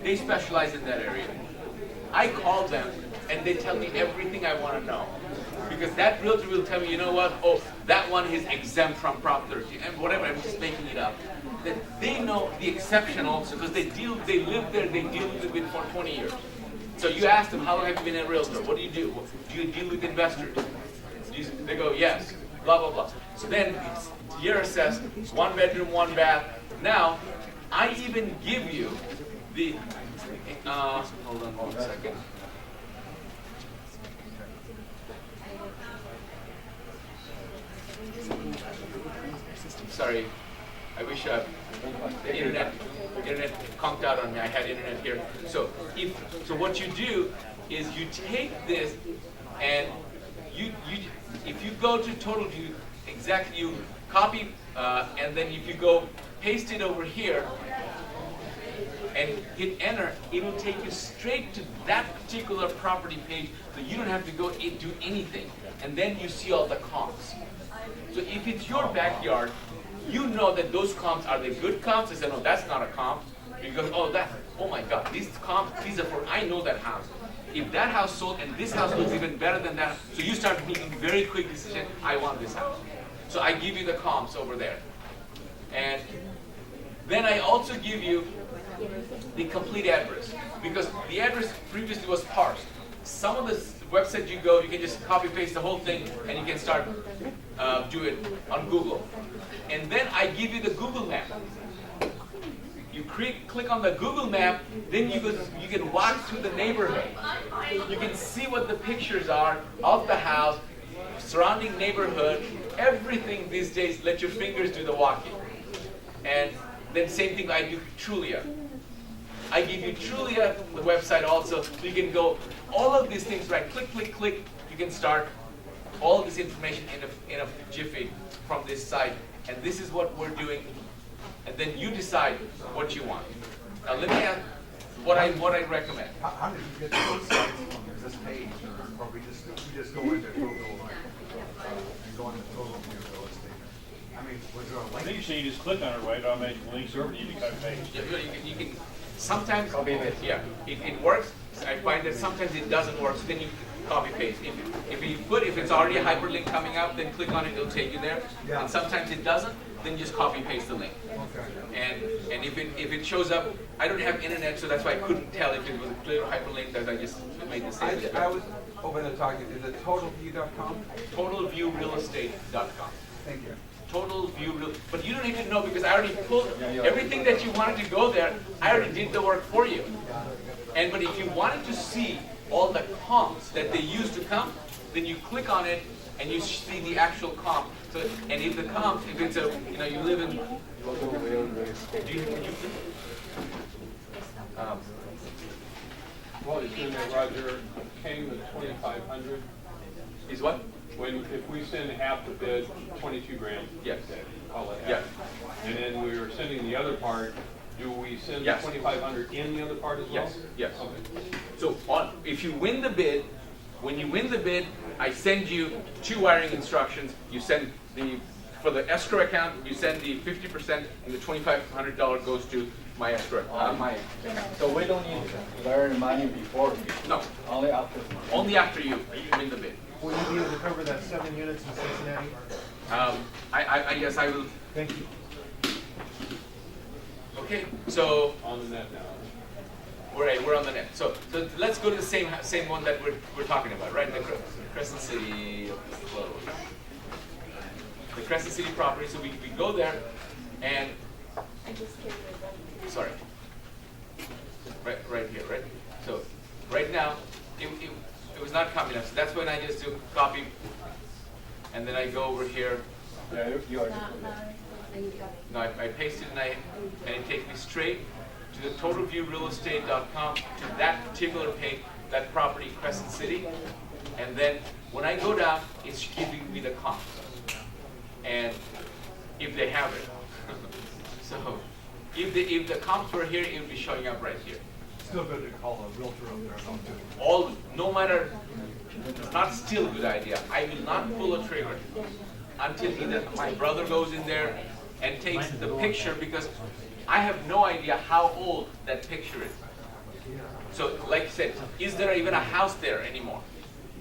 they specialize in that area. I call them and they tell me everything I want to know. Because that realtor will tell me, you know what, oh, that one is exempt from Prop 13, and whatever, I'm just making it up. That they know the exception also, because they live there, they deal with it for 20 years. So you ask them, how long have you been a realtor? What do you do? Do you deal with investors? They go, yes, blah, blah, blah. So then, you're assessed, 1 bedroom, 1 bath. Now, I even give you the, hold on 1 second. Sorry, I wish the internet conked out on me. I had internet here. So what you do is you take this and if you go to total view, exactly you copy and then if you go paste it over here and hit enter, it will take you straight to that particular property page, so you don't have to go do anything. And then you see all the comps. So if it's your backyard, you know that those comps are the good comps. I said, no, that's not a comp. Because, oh my God, these comps, these are for, I know that house. If that house sold and this house looks even better than that, so you start making a very quick decision, I want this house. So I give you the comps over there. And then I also give you the complete address. Because the address previously was parsed. Some of the websites you go, you can just copy paste the whole thing and you can start do it on Google. And then I give you the Google map. You click on the Google map, then you can walk through the neighborhood. You can see what the pictures are of the house, surrounding neighborhood, everything these days, let your fingers do the walking. And then same thing I do Trulia. I give you Trulia, the website also, so you can go, all of these things, right, click, click, click, you can start all of this information in a jiffy from this site. And this is what we're doing. And then you decide what you want. Now let me ask what I recommend. How did you get those sites from this page? Or we just go into Google and go into total view real estate? I mean, was there a link? I think you just click on it, right? Automatically links over to you to cut page. You can sometimes it works. I find that sometimes it doesn't work, so then you copy paste. If it's already a hyperlink coming up, then click on it, it'll take you there. Yeah. And sometimes it doesn't, then just copy paste the link. Okay. And if it shows up, I don't have internet, so that's why I couldn't tell if it was a clear hyperlink, as I just made the same. I was over there talking. Is it totalview.com? Totalviewrealestate.com. Thank you. Total view, but you don't even know because I already pulled everything that you wanted to go there. I already did the work for you. But if you wanted to see all the comps that they use to come, then you click on it and you see the actual comp. So, and if the comp, if it's you live in. Well, it's in there, Roger, came with 2,500. Is what? If we send half the bid, 22 grand. Yes. Call it half. Yeah. And then we were sending the other part. Do we send the 2,500 in the other part as well? Yes. Yes. Okay. So if you win the bid, when you win the bid, I send you 2 wiring instructions. You send for the escrow account, you send the 50%, and the $2,500 goes to my escrow account. So we don't need to earn money before? No. Only after? Only after you win the bid. Will you be able to cover that 7 units in Cincinnati? Yes, I will. Thank you. Okay, so On the net now. we're on the net. So let's go to the same one that we're talking about, right? The Crescent City close. The Crescent City property. So we go there, and sorry, right here, right. So right now it was not coming up. So that's when I just do copy, and then I go over here. Yeah, you are. No, I paste it and it takes me straight to the totalviewrealestate.com, to that particular page, that property, Crescent City. And then when I go down, it's giving me the comps. And if they have it. So if the comps were here, it would be showing up right here. Still good to call a realtor up there. No matter, not still a good idea. I will not pull a trigger until either my brother goes in there and takes the picture, because I have no idea how old that picture is. So like I said, is there even a house there anymore?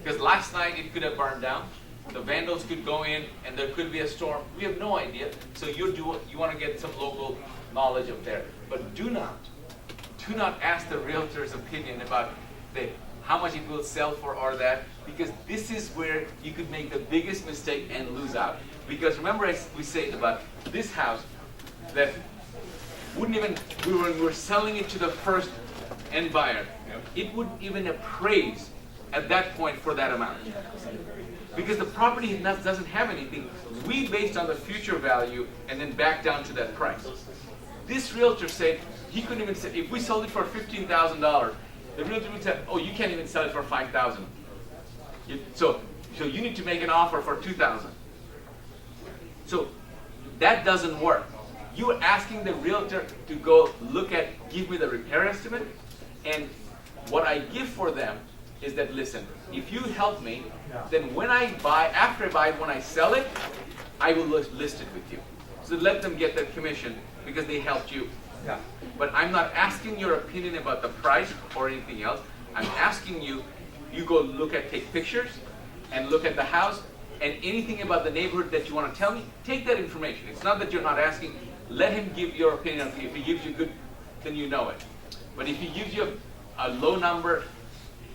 Because last night it could have burned down. The vandals could go in and there could be a storm. We have no idea. So you want to get some local knowledge up there. But do not ask the realtor's opinion about how much it will sell for or that, because this is where you could make the biggest mistake and lose out. Because remember we said about this house that wouldn't even, we were selling it to the first end buyer. It wouldn't even appraise at that point for that amount. Because the property doesn't have anything. We based on the future value and then back down to that price. This realtor said he couldn't even say, if we sold it for $15,000, the realtor would say, oh, you can't even sell it for $5,000. So you need to make an offer for $2,000. So that doesn't work. You're asking the realtor to go give me the repair estimate, and what I give for them is that, listen, if you help me, then when I buy, after I buy it, when I sell it, I will list it with you. So let them get their commission because they helped you. Yeah. But I'm not asking your opinion about the price or anything else. I'm asking you go take pictures and look at the house, and anything about the neighborhood that you want to tell me, take that information. It's not that you're not asking. Let him give your opinion. If he gives you good, then you know it. But if he gives you a low number,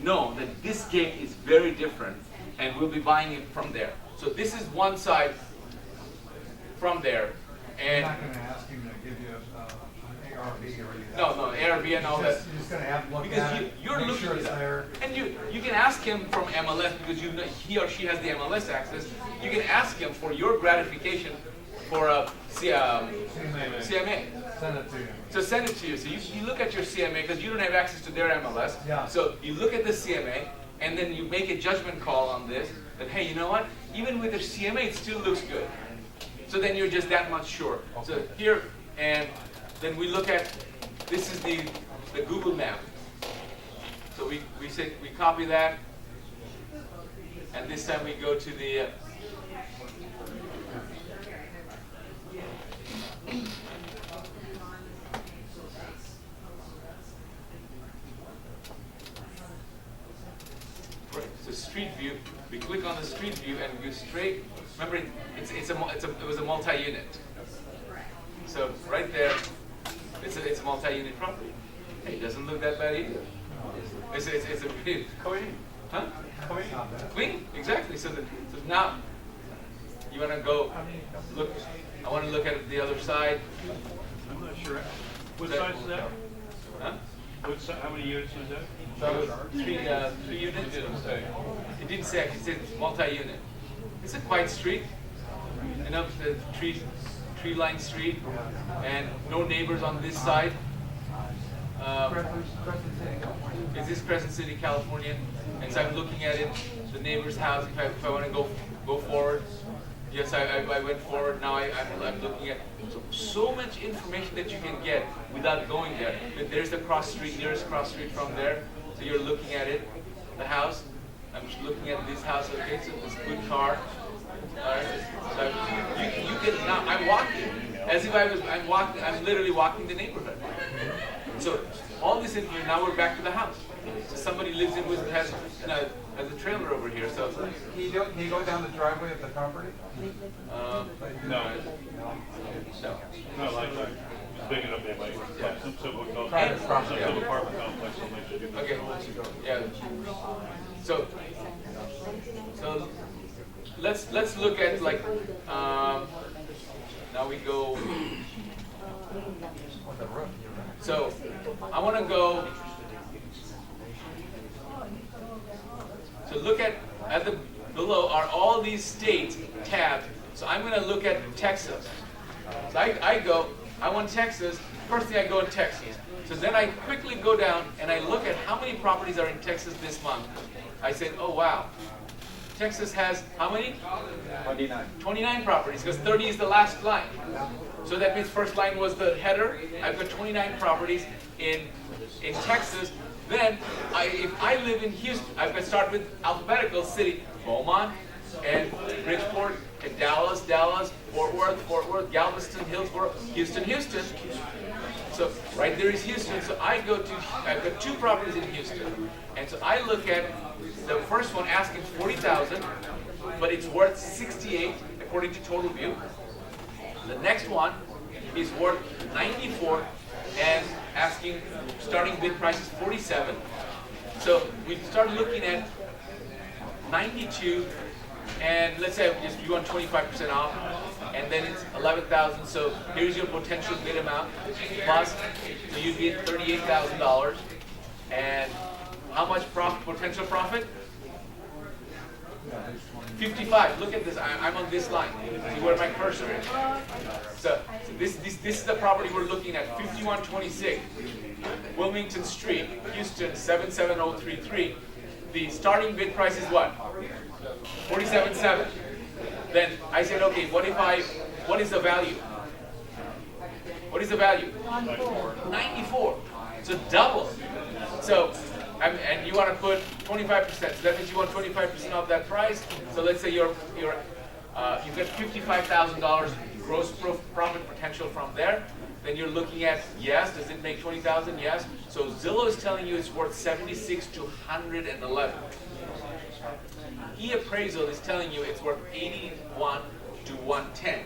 know that this game is very different, and we'll be buying it from there. So this is one side from there, You're and not gonna ask him to give you an ARV or anything. no, ARV and all that. You're just gonna have to look Because at it, you're make looking sure at it's that. there. And you can ask him from MLS because you know he or she has the MLS access. You can ask him for your gratification for a CMA. Send it to him. So send it to you. So you look at your CMA because you don't have access to their MLS. Yeah. So you look at the CMA and then you make a judgment call on this that, hey, you know what? Even with the CMA, it still looks good. So then you're just that much sure. So here, and then we look at, this is the Google map. So we copy that, and this time we go to the so street view. We click on the street view and go straight. Remember, it was a multi-unit. So right there, it's a multi-unit property. Hey, it doesn't look that bad either. It's a bit clean, huh? Clean, exactly. So now you want to go look. I want to look at the other side. I'm not sure. What size is that? Huh? How many units is that? Three units. It didn't say. It didn't say. It said multi-unit. It's a quiet street. Enough the tree-lined street, and no neighbors on this side. Is this Crescent City, California? And so I'm looking at it, the neighbor's house. If I want to go forward, yes, I went forward. Now I'm looking at so much information that you can get without going there. There's the nearest cross street from there. So you're looking at it, the house. I'm just looking at this house. Okay, so this good car. All right. So you can now. I'm walking as if I'm walking. I'm literally walking the neighborhood. So all this information. Now we're back to the house. So somebody lives in with has a trailer over here. So Can you go down the driveway of the property? no. Not like that. It's big enough that way. Yeah. Some apartment Private property. complex. Okay. Yeah. So let's look at like now we go. So I want to go. So look at the below are all these states tabbed. So I'm going to look at Texas. So I want Texas. First thing I go in Texas. So then I quickly go down and I look at how many properties are in Texas this month. I said, oh wow, Texas has how many? 29. 29 properties, because 30 is the last line. So that means first line was the header. I've got 29 properties in Texas. Then, if I live in Houston, I've got to start with alphabetical city, Beaumont, and Bridgeport, and Dallas, Fort Worth, Galveston, Hillsborough, Houston. So right there is Houston. So I've got 2 properties in Houston. And so I look at the first one asking 40,000, but it's worth 68 according to total view. The next one is worth 94 and asking starting bid price is 47. So we start looking at 92, and let's say you want 25% off, and then it's 11,000. So here's your potential bid amount plus, so you'd be at $38,000. And how much potential profit? 55. Look at this. I'm on this line. See where my cursor is. So this is the property we're looking at. 5126 Wilmington Street, Houston 77033. The starting bid price is what? 47.7. Then I said, okay, what is the value? What is the value? 94. So double. So, and you want to put 25%. So that means you want 25% of that price. So let's say you've got $55,000 gross profit potential from there. Then you're looking at, yes, does it make 20,000? Yes. So Zillow is telling you it's worth 76 to 111. E-appraisal is telling you it's worth 81 to 110.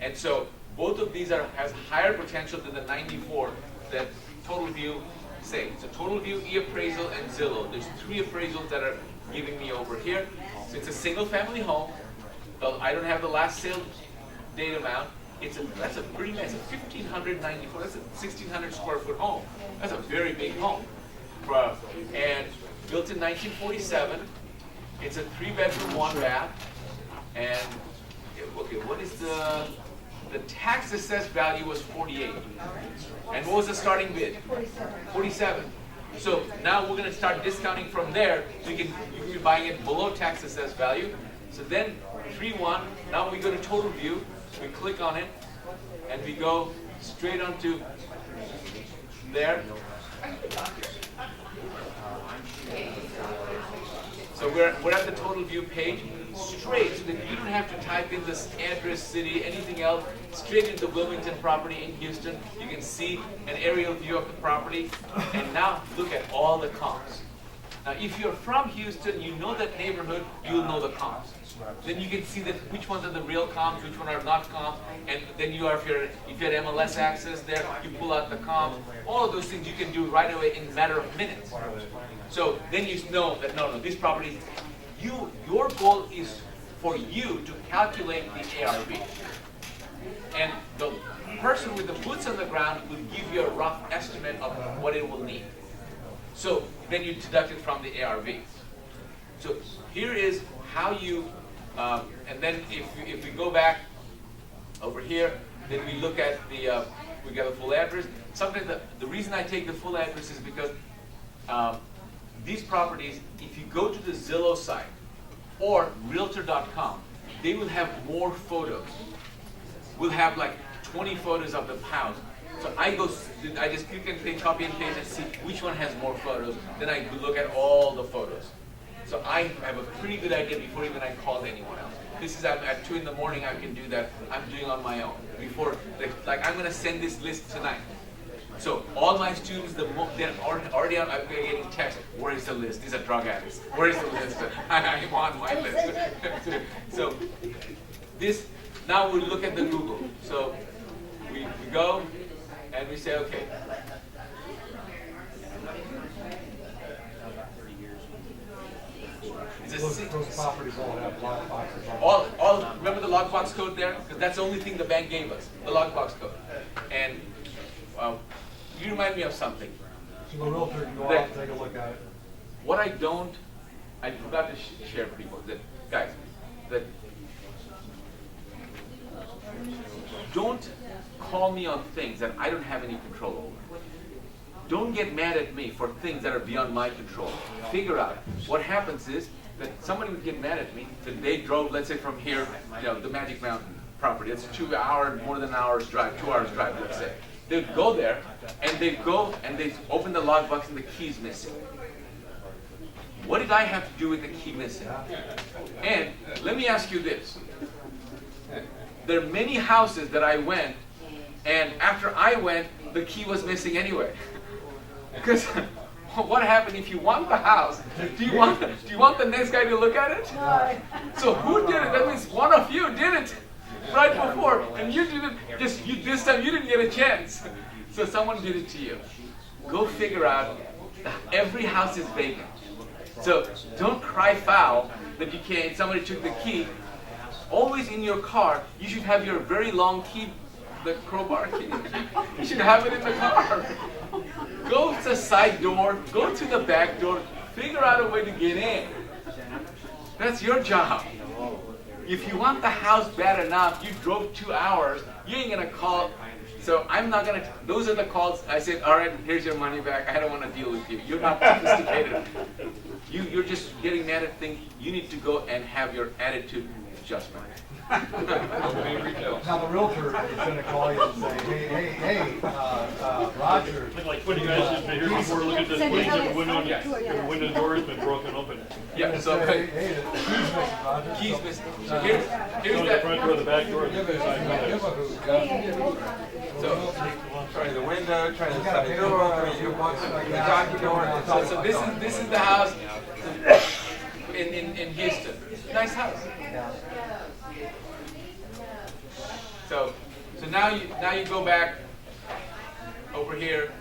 And so both of these has higher potential than the 94 that Total View say. So Total View, E-appraisal, and Zillow. There's 3 appraisals that are giving me over here. So it's a single family home. I don't have the last sale date amount. That's a pretty nice, 1,594. That's a 1,600 square foot home. That's a very big home. And built in 1947. It's a 3-bedroom, 1-bath. And okay, what is the tax assessed value was 48. And what was the starting bid? 47. So now we're going to start discounting from there. So you can be buying it below tax assessed value. So then 3-1. Now we go to Total View. We click on it, and we go straight onto there. So we're at the Total View page, straight, so that you don't have to type in this address, city, anything else, straight into the Wilmington property in Houston. You can see an aerial view of the property, and now look at all the comps. Now, if you're from Houston, you know that neighborhood, you'll know the comps. Then you can see that which ones are the real comps, which ones are not comps, and then if you have MLS access there, you pull out the comps. All of those things you can do right away in a matter of minutes. So then you know that no, this property, your goal is for you to calculate the ARV. And the person with the boots on the ground will give you a rough estimate of what it will need. So then you deduct it from the ARV. So here is how you, and then if we go back over here, then we look at we got the full address. Sometimes the reason I take the full address is because these properties, if you go to the Zillow site or Realtor.com, they will have more photos. We'll have like 20 photos of the house. So I just click and paste, copy and paste and see which one has more photos. Then I look at all the photos. So I have a pretty good idea before even I called anyone else. This is at 2 in the morning, I can do that. I'm doing on my own. I'm gonna send this list tonight. So all my students, they're already on, I'm getting text, where is the list? These are drug addicts. Where is the list? I'm on my list. So this, now we look at the Google. So we go and we say, okay. Those properties all have lock boxes on them. Remember the lockbox code there? Because that's the only thing the bank gave us, the lockbox code. And you remind me of something. So the realtor can go out and take a look at it. What I forgot to share with people, guys, don't call me on things that I don't have any control over. Don't get mad at me for things that are beyond my control. Figure out what happens is that somebody would get mad at me that they drove, let's say from here, the Magic Mountain property. It's 2 hours, more than an hour's drive, 2 hours drive, let's say. They'd go there and they open the lockbox and the key's missing. What did I have to do with the key missing? And let me ask you this. There are many houses that I went, and after I went, the key was missing anyway. Because what happened if you want the house? Do you want the next guy to look at it? No. So who did it? That means one of you did it right before, and you did it. This time you didn't get a chance. So someone did it to you. Go figure out. Every house is vacant. So don't cry foul that you can't. Somebody took the key. Always in your car, you should have your very long key, the crowbar key. You should have it in the car. Go to the side door, go to the back door, figure out a way to get in. That's your job. If you want the house bad enough, you drove 2 hours, you ain't gonna call. So I'm not gonna, those are the calls. I said, all right, here's your money back. I don't want to deal with you. You're not sophisticated. You're just getting mad at things. You need to go and have your attitude adjustment. Now the realtor is gonna call you and say, hey, Roger. Like when you guys have been here before, look at this place, every window door has been broken open. Yeah, so Hey, the keys missing, Roger. keys missing. So here's So the that. front door, the back door, the side door. So, Try the window, try the You gotta side pay door, over you walk through the Yeah. donkey door. It's all- so this is the house in Houston. Nice house. So now you go back over here